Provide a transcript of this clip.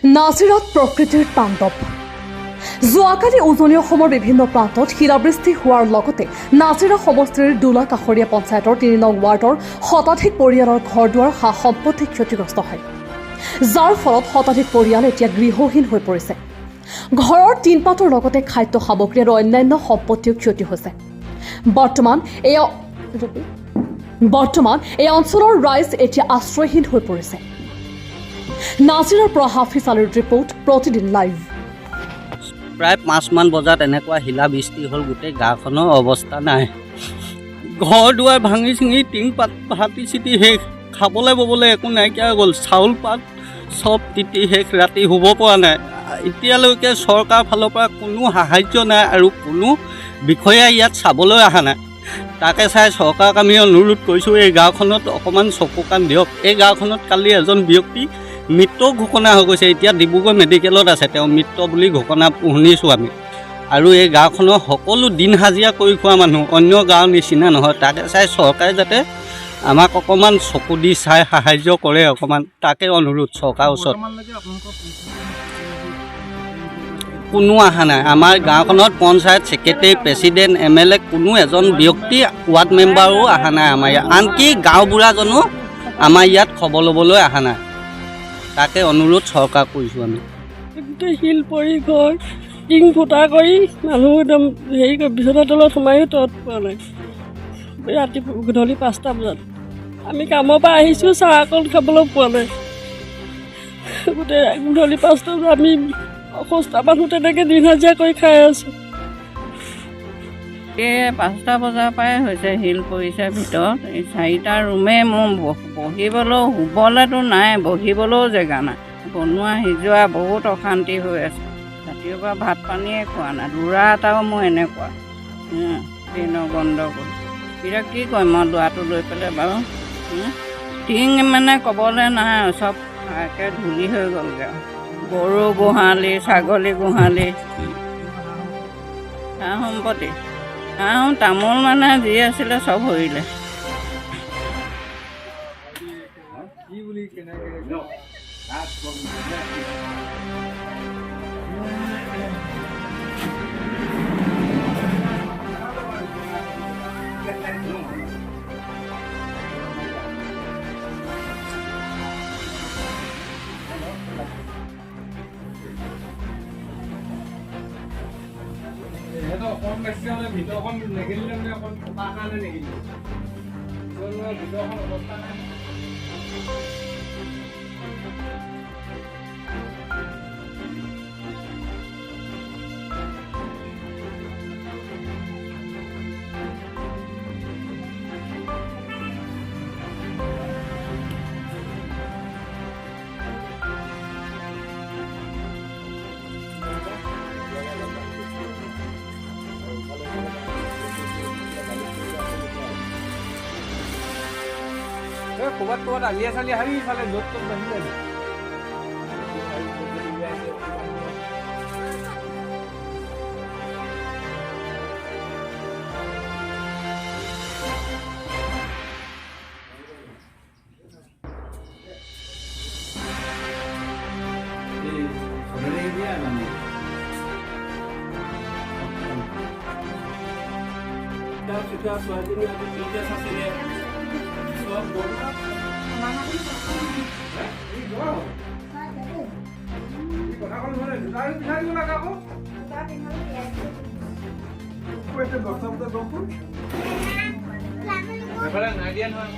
নাজিৰাত প্ৰকৃতিৰ তাণ্ডৱ। যোৱাকালি উজনি অসমৰ বিভিন্ন প্ৰান্তত শিলাবৃষ্টি হোৱাৰ লগতে নাজিৰা সমষ্টিৰ দোলা কাষৰীয়া পঞ্চায়তৰ ৩ নং ৱাৰ্ডৰ শতাধিক পৰিয়ালৰ ঘৰ দুৱাৰ সা সম্পত্তি ক্ষতিগ্ৰস্ত হয়, যাৰ ফলত শতাধিক পৰিয়াল এতিয়া গৃহহীন হৈ পৰিছে। ঘৰৰ টিনপাতৰ লগতে খাদ্য সামগ্ৰী আৰু অন্যান্য সম্পত্তিও ক্ষতি হৈছে। বৰ্তমান এই অঞ্চলৰ ৰাইজ এতিয়া আশ্ৰয়হীন হৈ পৰিছে। নাজিৰাৰ পৰা হাফিজ আলীৰ ৰিপৰ্ট, প্ৰতিদিন লাইভ। প্ৰায় 5মান বজাত এনেকুৱা শিলাবৃষ্টি হ'ল, গোটেই গাঁওখনৰ অৱস্থা নাই। ঘৰ দুৱাৰ ভাঙি চিঙি টিংপাত ফাটি চিটি শেষ, খাবলৈ ববলৈ একো নাইকিয়া হৈ গ'ল। চাউল পাত চব তিতি শেষ, ৰাতি শুব পৰা নাই। এতিয়ালৈকে চৰকাৰৰ ফালৰ পৰা কোনো সাহাৰ্য নাই আৰু কোনো বিষয়া ইয়াত চাবলৈ অহা নাই। তাকে চাই চৰকাৰক আমি অনুৰোধ কৰিছোঁ, এই গাঁওখনত অকণমান চকু কাণ দিয়ক। এই গাঁওখনত কালি এজন ব্যক্তি মৃত ঘোষণা হৈ গৈছে, এতিয়া ডিব্ৰুগড় মেডিকেলত আছে। তেওঁ মৃত বুলি ঘোষণা শুনিছোঁ আমি। আৰু এই গাঁওখনৰ সকলো দিন হাজিৰা কৰি খোৱা মানুহ, অন্য গাঁৱৰ নিচিনা নহয়। তাকে চাই চৰকাৰে যাতে আমাক অকণমান চকু দি চাই সাহাৰ্য কৰে অকণমান, তাকে অনুৰোধ চৰকাৰৰ ওচৰত। কোনো অহা নাই। আমাৰ গাঁওখনত পঞ্চায়ত ছেক্ৰেটাৰী, প্ৰেচিডেণ্ট, MLA কোনো এজন ব্যক্তি, ৱাৰ্ড মেম্বাৰো অহা নাই আমাৰ ইয়াত। আনকি গাঁওবুঢ়াজনো আমাৰ ইয়াত খবৰ ল'বলৈ অহা নাই। তাকে অনুৰোধ চৰকাৰ কৰিছোঁ আমি। গোটেই শিল পৰি ঘৰ টিং ফুটা কৰি মানুহ একদম হেৰি বিচনাৰ তলত সোমায়ো তত পোৱা নাই। ৰাতি গধূলি 5টা বজাত আমি কামৰ পৰা আহিছোঁ, চাহ অকল খাবলৈ পোৱা নাই। গোটেই গধূলি 5টা বজাত আমি অসুস্থ মানুহ তেনেকৈ দিন হাজিৰা কৰি খাই আছোঁ। এই 5টা বজাৰ পৰাই হৈছে, শিল পৰিছে ভিতৰত। এই 4টা ৰুমে মোৰ বহিবলৈও শুবলৈতো নাই, বহিবলৈও জেগা নাই। বনোৱা সিজোৱা বহুত অশান্তি হৈ আছে। ৰাতিপুৱা ভাত পানীয়ে খোৱা নাই। ল'ৰা এটাও মোৰ এনেকুৱা ট্ৰেইনৰ গণ্ডগোল। এতিয়া কি কৰিম মই ল'ৰাটো লৈ পেলাই বাৰু। টিং মানে ক'বলৈ নাই, চব একে ধূলি হৈ গ'লগৈ। গৰু গোহালি, ছাগলী গোহালি, সা সম্পত্তি তামোল মানে যি আছিলে চব সৰিলে। অকণ বেছি হ'লে ভিতৰখন নেগেলিলে মানে অকণ তাৰ কাৰণে নেগেলিলে ভিতৰখন অৱস্থা নাই। ক'ৰবাত আলিয়া চালিয়া হাৰি ইফালে য'ত ত'ত বান্ধি যায়। ছোৱালীজনী আজি বিজনেছ আছিলে চব নাই দিয়া নহয়।